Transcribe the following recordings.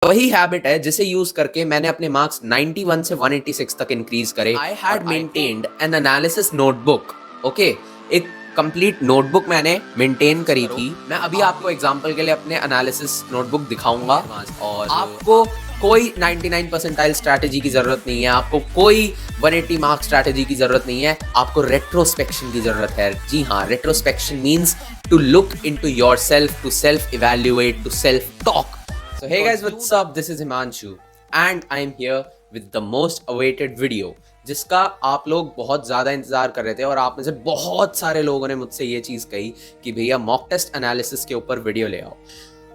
वही हैबिट है जिसे यूज करके मैंने अपने मार्क्स 91 से 186 तक इंक्रीज करे। I had maintained N analysis notebook. Okay, एक कंप्लीट नोटबुक मैंने मेंटेन करी थी। मैं अभी आपको एग्जांपल के लिए अपने एनालिसिस नोटबुक दिखाऊंगा और आपको कोई 99 परसेंटाइल स्ट्रैटेजी की जरूरत नहीं है, आपको कोई 180 मार्क्स स्ट्रैटेजी की जरूरत नहीं है, आपको रेट्रोस्पेक्शन की जरूरत है। जी हाँ, retrospection means to look into yourself, to self evaluate, to self talk. So hey guys, what's up? This is Himanshu and I am here with the most awaited video जिसका आप लोग बहुत ज़्यादा इंतज़ार कर रहे थे और आप में से बहुत सारे लोगों ने मुझसे ये चीज़ कही कि भैया मॉक टेस्ट एनालिसिस के ऊपर वीडियो ले आओ।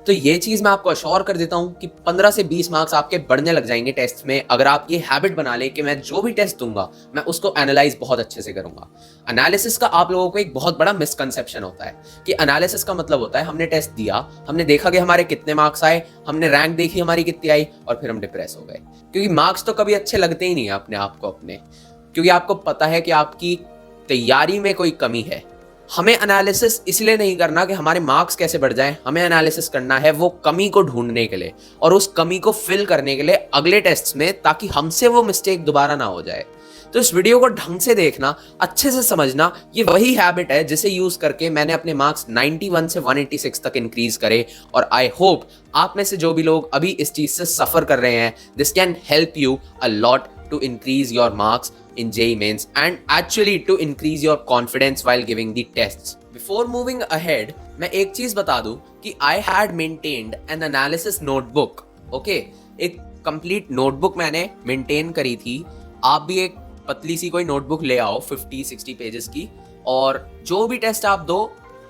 तो ये चीज़ मैं आपको अश्योर कर देता हूँ कि 15 से 20 मार्क्स आपके बढ़ने लग जाएंगे टेस्ट में अगर आप ये हैबिट बना लें कि मैं जो भी टेस्ट दूंगा मैं उसको एनालाइज बहुत अच्छे से करूंगा। एनालिसिस का आप लोगों को एक बहुत बड़ा मिसकंसेप्शन होता है कि एनालिसिस का मतलब होता है हमने टेस्ट दिया, हमने देखा कि हमारे कितने मार्क्स आए, हमने रैंक देखी हमारी कितनी आई और फिर हम डिप्रेस हो गए। क्योंकि मार्क्स तो कभी अच्छे लगते ही नहीं है अपने आप को अपने, क्योंकि आपको पता है कि आपकी तैयारी में कोई कमी है। हमें एनालिसिस इसलिए नहीं करना कि हमारे मार्क्स कैसे बढ़ जाएं, हमें एनालिसिस करना है वो कमी को ढूंढने के लिए और उस कमी को फिल करने के लिए अगले टेस्ट में, ताकि हमसे वो मिस्टेक दोबारा ना हो जाए। तो इस वीडियो को ढंग से देखना, अच्छे से समझना। ये वही हैबिट है जिसे यूज करके मैंने अपने मार्क्स 91 से 186 तक इंक्रीज करे और आई होप आप में से जो भी लोग अभी इस चीज से सफर कर रहे हैं, this can help you a lot to increase your marks in JEE Mains and actually to increase your confidence while giving the tests. Before moving ahead, मैं एक चीज बता दूं कि I had maintained an analysis notebook. Okay, एक complete notebook मैंने maintain करी थी। आप भी एक पतली सी कोई नोटबुक ले आओ 50-60 पेजेस की और जो भी टेस्ट आप दो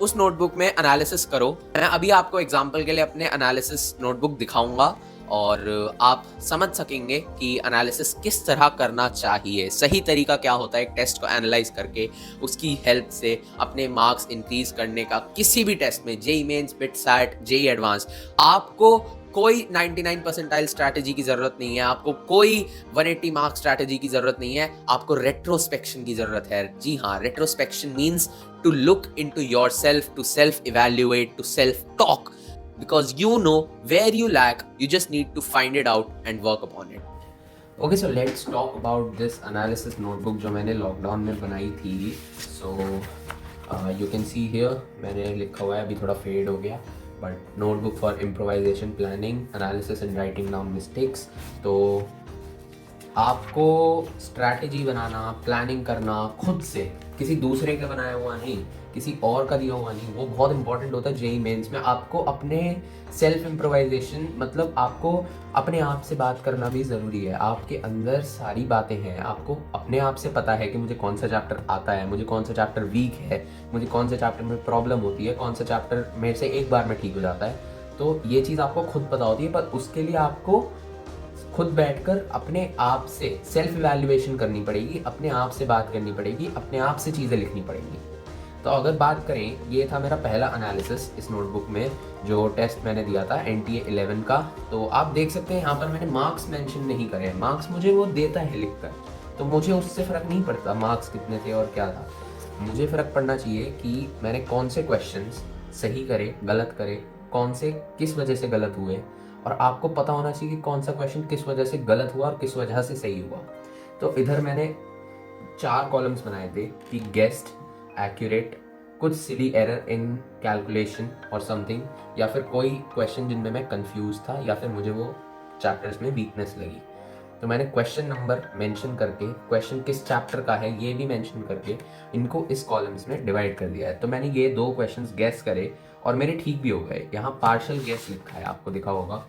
उस नोटबुक में एनालिसिस करो। मैं अभी आपको एग्जांपल के लिए अपने एनालिसिस नोटबुक दिखाऊंगा और आप समझ सकेंगे कि एनालिसिस किस तरह करना चाहिए, सही तरीका क्या होता है एक टेस्ट को एनालाइज करके उसकी हेल्प से अपने मार्क्स इंक्रीज करने का। किसी भी टेस्ट में, JEE Mains, BITSAT, JEE Advance, आपको कोई 99 परसेंटाइल स्ट्रैटेजी की जरूरत नहीं है, आपको कोई 180 मार्क्स स्ट्रैटेजी की जरूरत नहीं है, आपको रेट्रोस्पेक्शन की जरूरत है। जी हाँ, retrospection means to look into yourself, to self evaluate, to self talk. Because you know where you lack, you just need to find it out and work upon it. Okay, so let's talk about this analysis notebook जो मैंने lockdown में बनाई थी. So you can see here मैंने लिखा हुआ है, अभी थोड़ा फेड हो गया, but notebook for improvisation, planning, analysis and writing down mistakes. तो आपको स्ट्रैटेजी बनाना, प्लानिंग करना खुद से, किसी दूसरे का बनाया हुआ नहीं, किसी और का दिया हुआ नहीं, वो बहुत इंपॉर्टेंट होता है जेईई मेंस में। आपको अपने सेल्फ इम्प्रोवाइजेशन, मतलब आपको अपने आप से बात करना भी ज़रूरी है। आपके अंदर सारी बातें हैं, आपको अपने आप से पता है कि मुझे कौन सा चैप्टर आता है, मुझे कौन सा चैप्टर वीक है, मुझे कौन सा चैप्टर में प्रॉब्लम होती है, कौन सा चैप्टर मेरे से एक बार में ठीक हो जाता है। तो ये चीज़ आपको खुद पता होती है, पर उसके लिए आपको खुद बैठकर अपने आप से सेल्फ इवैल्यूएशन करनी पड़ेगी, अपने आप से बात करनी पड़ेगी, अपने आप से चीज़ें लिखनी पड़ेंगी। तो अगर बात करें, ये था मेरा पहला एनालिसिस इस नोटबुक में जो टेस्ट मैंने दिया था NTA 11 का। तो आप देख सकते हैं यहाँ पर मैंने मार्क्स मेंशन नहीं करे हैं, मार्क्स मुझे वो देता है लिखकर, तो मुझे उससे फ़र्क नहीं पड़ता मार्क्स कितने थे और क्या था। मुझे फ़र्क पड़ना चाहिए कि मैंने कौन से क्वेश्चंस सही करे, गलत करे, कौन से किस वजह से गलत हुए, और आपको पता होना चाहिए कि कौन सा क्वेश्चन किस वजह से गलत हुआ और किस वजह से सही हुआ। तो इधर मैंने 4 कॉलम्स बनाए थे कि गेस्ड, एक्यूरेट, कुछ सिली एरर इन कैलकुलेशन और समथिंग, या फिर कोई क्वेश्चन जिनमें मैं कंफ्यूज था या फिर मुझे वो चैप्टर्स में वीकनेस लगी। तो मैंने क्वेश्चन नंबर मेंशन करके, क्वेश्चन किस चैप्टर का है ये भी मेंशन करके, इनको इस कॉलम्स में डिवाइड कर दिया है। तो मैंने ये 2 क्वेश्चंस गेस करे और मेरे ठीक भी हो गए। यहाँ पार्शियल गेस लिखा है, आपको दिखा होगा।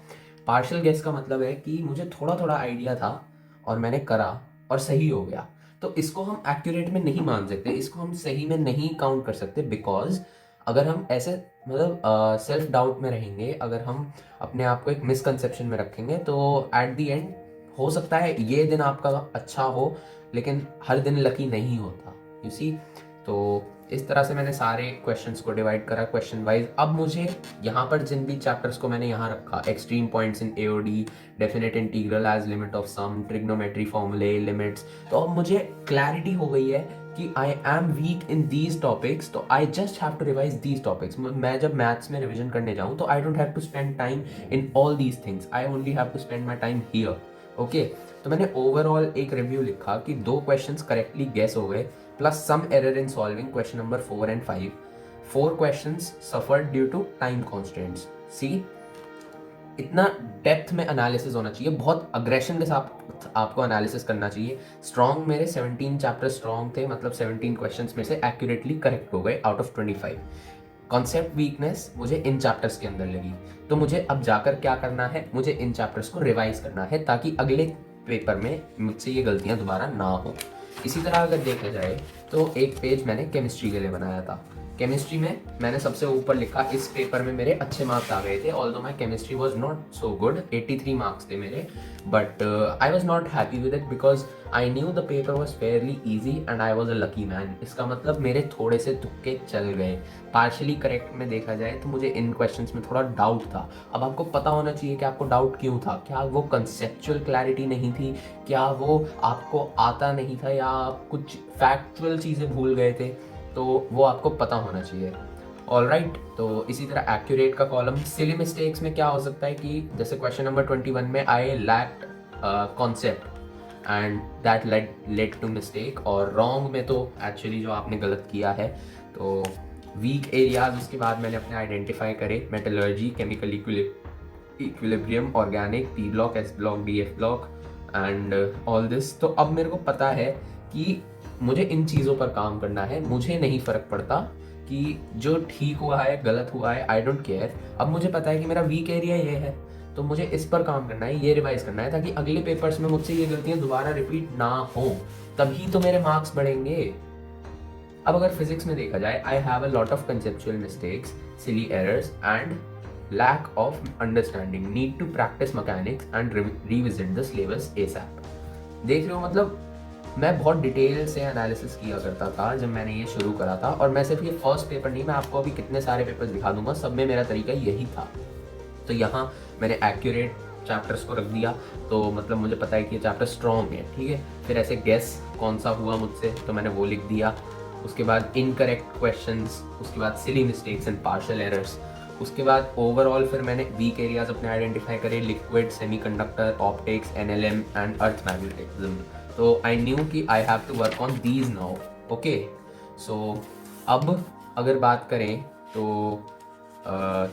पार्शियल गेस का मतलब है कि मुझे थोड़ा थोड़ा आइडिया था और मैंने करा और सही हो गया। तो इसको हम एक्यूरेट में नहीं मान सकते, इसको हम सही में नहीं काउंट कर सकते, बिकॉज अगर हम ऐसे मतलब सेल्फ डाउट में रहेंगे, अगर हम अपने आप को एक मिसकंसेप्शन में रखेंगे, तो एट द एंड हो सकता है ये दिन आपका अच्छा हो, लेकिन हर दिन लकी नहीं होता, यू सी। तो इस तरह से मैंने सारे क्वेश्चंस को डिवाइड करा क्वेश्चन वाइज। अब मुझे यहाँ पर जिन भी चैप्टर्स को मैंने यहाँ रखा, extreme points in AOD, definite integral as limit of sum, trigonometry फॉर्मूले, लिमिट्स, तो अब मुझे क्लैरिटी हो गई है कि I am weak in these topics, तो I just have to revise these topics. मैं जब मैथ्स में रिविजन करने जाऊँ तो I don't have to spend time in all these things, I only have to spend my time here. Okay, तो मैंने overall एक रिव्यू लिखा कि 2 क्वेश्चंस करेक्टली गेस हो गए plus some error in solving question number 4 and 5। 4 questions suffered due to time constants. See, इतना depth में analysis होना चाहिए, बहुत अग्रेशन के साथ आपको एनालिसिस करना चाहिए। स्ट्रॉन्ग मेरे 17 चैप्टर स्ट्रॉन्ग थे, मतलब 17 क्वेश्चंस में से एक्यूरेटली करेक्ट हो गए आउट ऑफ 25। कॉन्सेप्ट वीकनेस मुझे इन चैप्टर्स के अंदर लगी, तो मुझे अब जाकर क्या करना है, मुझे इन चैप्टर्स को रिवाइज करना है ताकि अगले पेपर में मुझसे ये गलतियां दोबारा ना हो। इसी तरह अगर देखा जाए तो एक पेज मैंने केमिस्ट्री के लिए बनाया था। केमिस्ट्री में मैंने सबसे ऊपर लिखा, इस पेपर में मेरे अच्छे मार्क्स आ गए थे, although my chemistry was not so good, 83 marks थे मेरे, but I was not happy with it because I knew the paper was Fairlie easy and I was a lucky man. इसका मतलब मेरे थोड़े से तुक्के चल गए। पार्शली करेक्ट में देखा जाए तो मुझे इन क्वेश्चंस में थोड़ा डाउट था। अब आपको पता होना चाहिए कि आपको डाउट क्यों था। क्या वो कंसेप्चुअल क्लैरिटी नहीं थी, क्या वो आपको आता नहीं था, या आप कुछ फैक्चुअल चीज़ें भूल गए थे, तो वो आपको पता होना चाहिए। ऑलराइट, तो इसी तरह एक्यूरेट का कॉलम। सिली मिस्टेक्स में क्या हो सकता है कि जैसे क्वेश्चन नंबर 21 में I lacked concept and that led to mistake, और रॉन्ग में तो एक्चुअली जो आपने गलत किया है। तो वीक एरियाज उसके बाद मैंने अपने आइडेंटिफाई करे, metallurgy, chemical equilibrium, organic, P block, S block, D F block and all this. तो अब मेरे को पता है कि मुझे इन चीज़ों पर काम करना है। मुझे नहीं फ़र्क पड़ता कि जो ठीक हुआ है गलत हुआ है, आई डोंट केयर। अब मुझे पता है कि मेरा वीक एरिया ये है, तो मुझे इस पर काम करना है, ये रिवाइज करना है ताकि अगले पेपर्स में मुझसे ये गलतियां दोबारा रिपीट ना हो, तभी तो मेरे मार्क्स बढ़ेंगे। अब अगर फिजिक्स में देखा जाए, I have a lot of conceptual mistakes, silly errors and lack of understanding, need to practice mechanics and revisit the syllabus ASAP. देख रहे हो, मतलब मैं बहुत डिटेल से एनालिसिस किया करता था जब मैंने ये शुरू करा था, और मैं सिर्फ ये फर्स्ट पेपर नहीं, मैं आपको अभी कितने सारे पेपर्स दिखा दूंगा, सब में मेरा तरीका यही था। तो यहाँ मैंने एक्यूरेट चैप्टर्स को रख दिया, तो मतलब मुझे पता है कि ये चैप्टर स्ट्रॉन्ग है, ठीक है। फिर ऐसे गेस कौन सा हुआ मुझसे, तो मैंने वो लिख दिया। उसके बाद इनकरेक्ट क्वेश्चंस, उसके बाद silly mistakes and partial errors, उसके बाद ओवरऑल फिर मैंने वीक एरियाज अपने आइडेंटिफाई करे, liquid, semiconductor, optics, NLM and earth magnetism. तो आई न्यू कि I have to work on these now. Okay, so अब अगर बात करें तो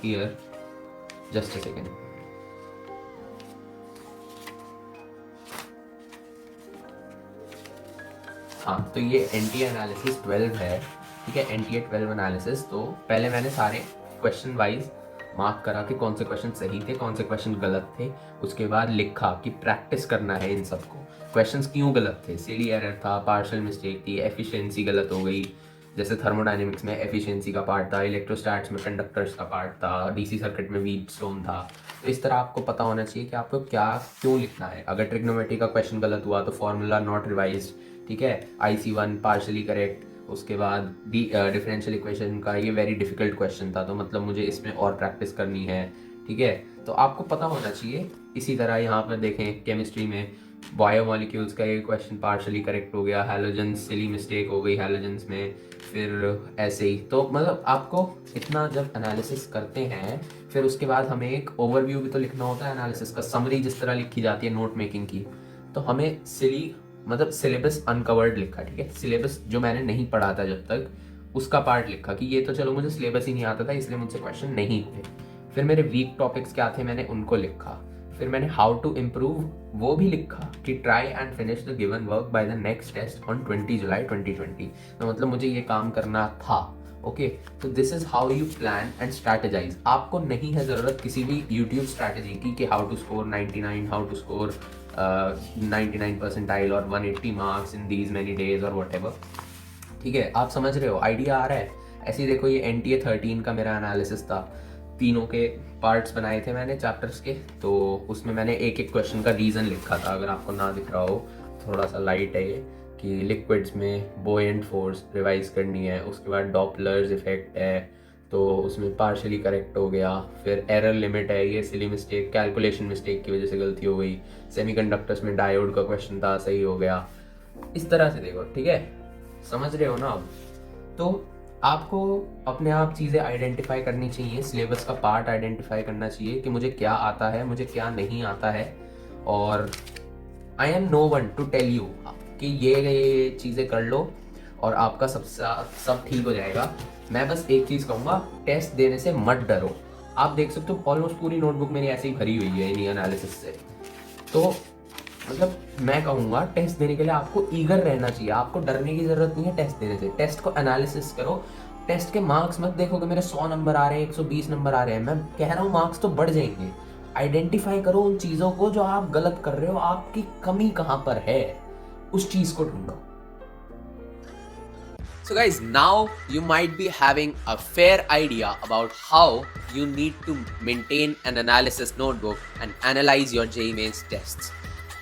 हियर जस्ट अ सेकेंड, हाँ, तो ये एनटीए एनालिसिस 12 है, ठीक है, एनटीए 12 एनालिसिस। तो पहले मैंने सारे क्वेश्चन वाइज मार्क करा कि कौन से क्वेश्चन सही थे, कौन से क्वेश्चन गलत थे। उसके बाद लिखा कि प्रैक्टिस करना है इन सबको। क्वेश्चंस क्यों गलत थे, सिली एरर था, पार्शियल मिस्टेक थी, एफिशिएंसी गलत हो गई, जैसे थर्मोडायनेमिक्स में एफिशिएंसी का पार्ट था, इलेक्ट्रोस्टैट्स में कंडक्टर्स का पार्ट था, डीसी सर्किट में व्हीटस्टोन था। तो इस तरह आपको पता होना चाहिए कि आपको क्या क्यों लिखना है। अगर ट्रिग्नोमेट्री का क्वेश्चन गलत हुआ तो फॉर्मूला नॉट रिवाइज्ड, ठीक है, IC1 पार्शली करेक्ट। उसके बाद डिफरेंशियल इक्वेशन का ये वेरी डिफिकल्ट क्वेश्चन था, तो मतलब मुझे इसमें और प्रैक्टिस करनी है, ठीक है। तो आपको पता होना चाहिए। इसी तरह यहाँ पर देखें केमिस्ट्री में बायोमोलिक्यूल्स का ये क्वेश्चन पार्शली करेक्ट हो गया, हैलोजेंस सिली मिस्टेक हो गई हैलोजेंस में, फिर ऐसे ही। तो मतलब आपको इतना जब एनालिसिस करते हैं, फिर उसके बाद हमें एक ओवरव्यू भी तो लिखना होता है एनालिसिस का, समरी जिस तरह लिखी जाती है नोट मेकिंग की। तो हमें सिली मतलब सिलेबस अनकवर्ड लिखा, ठीक है, सिलेबस जो मैंने नहीं पढ़ा था जब तक, उसका पार्ट लिखा कि ये तो चलो मुझे सिलेबस ही नहीं आता था इसलिए मुझसे क्वेश्चन नहीं हुए। फिर मेरे वीक टॉपिक्स क्या थे मैंने उनको लिखा। फिर मैंने हाउ टू इम्प्रूव वो भी लिखा कि try and finish the given work by the next test on 20 July 2020। तो मतलब मुझे ये काम करना था। ओके, तो this is how you plan and strategise. आपको नहीं है ज़रूरत किसी भी यूट्यूब स्ट्रैटेजी की कि how to score 99, how to score 99 percentile और 180 marks in these many days और वट एवर, ठीक है। आप समझ रहे हो, आइडिया आ रहा है। ऐसे ही देखो, ये NTA 13 का मेरा एनालिसिस था, तीनों के पार्ट्स बनाए थे मैंने चैप्टर्स के, तो उसमें मैंने एक एक क्वेश्चन का रीज़न लिखा था। अगर आपको ना दिख रहा हो, थोड़ा सा लाइट है ये, कि लिक्विड्स में बोएंट फोर्स रिवाइज करनी है, उसके बाद डॉपलर्स इफेक्ट है, तो उसमें पार्शली करेक्ट हो गया। फिर एरर लिमिट है, ये सिली मिस्टेक, कैलकुलेशन मिस्टेक की वजह से गलती हो गई। सेमीकंडक्टर्स में डायोड का क्वेश्चन था, सही हो गया। इस तरह से देखो, ठीक है। समझ रहे हो ना अब? तो आपको अपने आप चीज़ें आइडेंटिफाई करनी चाहिए, सिलेबस का पार्ट आइडेंटिफाई करना चाहिए कि मुझे क्या आता है, मुझे क्या नहीं आता है। और I am no one to tell you कि ये चीज़ें कर लो और आपका सब ठीक हो जाएगा। मैं बस एक चीज़ कहूँगा, टेस्ट देने से मत डरो। आप देख सकते हो ऑलमोस्ट पूरी नोटबुक मेरी ऐसे ही भरी हुई है इन्हीं एनालिसिस से। तो मतलब मैं कहूँगा टेस्ट देने के लिए आपको ईगर रहना चाहिए, आपको डरने की ज़रूरत नहीं है टेस्ट देने से। टेस्ट को एनालिसिस करो, टेस्ट के मार्क्स मत देखो कि मेरे 100 नंबर आ रहे हैं, 120 नंबर आ रहे हैं। मैं कह रहा हूँ मार्क्स तो बढ़ जाएंगे। आइडेंटिफाई करो उन चीज़ों को जो आप गलत कर रहे हो, आपकी कमी कहाँ पर है, उस चीज़ को ढूंढो। So guys, now you might be having a fair idea about how you need to maintain an analysis notebook and analyze your JEE Mains tests.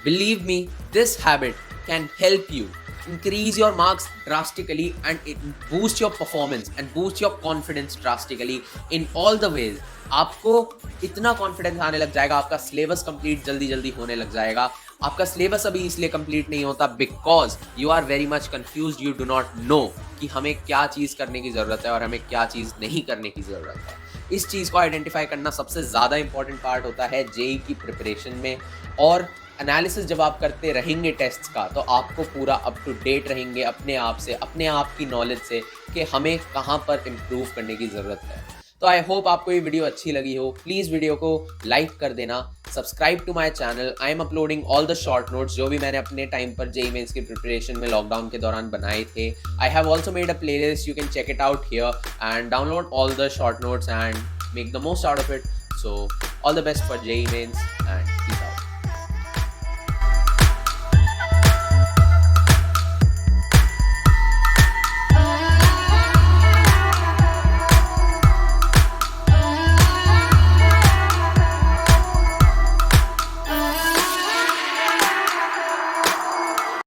Believe me, this habit can help you increase your marks drastically and it boost your performance and boost your confidence drastically in all the ways. आपको इतना confidence आने लग जाएगा, आपका syllabus complete जल्दी जल्दी होने लग जाएगा। आपका सिलेबस अभी इसलिए कंप्लीट नहीं होता because you are very much confuse, you do not know कि हमें क्या चीज़ करने की ज़रूरत है और हमें क्या चीज़ नहीं करने की ज़रूरत है। इस चीज़ को आइडेंटिफाई करना सबसे ज़्यादा इंपॉर्टेंट पार्ट होता है जेई की प्रिपरेशन में। और एनालिसिस जब आप करते रहेंगे टेस्ट्स का, तो आपको पूरा अप टू डेट रहेंगे अपने आप से, अपने आप की नॉलेज से कि हमें कहाँ पर इम्प्रूव करने की ज़रूरत है। तो आई होप आपको ये वीडियो अच्छी लगी हो। प्लीज़ वीडियो को लाइक कर देना, subscribe to my channel. I am uploading all the short notes जो भी मैंने अपने टाइम पर जेईई मेंस की प्रिपरेशन में लॉकडाउन के दौरान बनाए थे। I have also made a playlist, you can check it out here and download all the short notes and make the most out of it. So all the best for JEE Mains and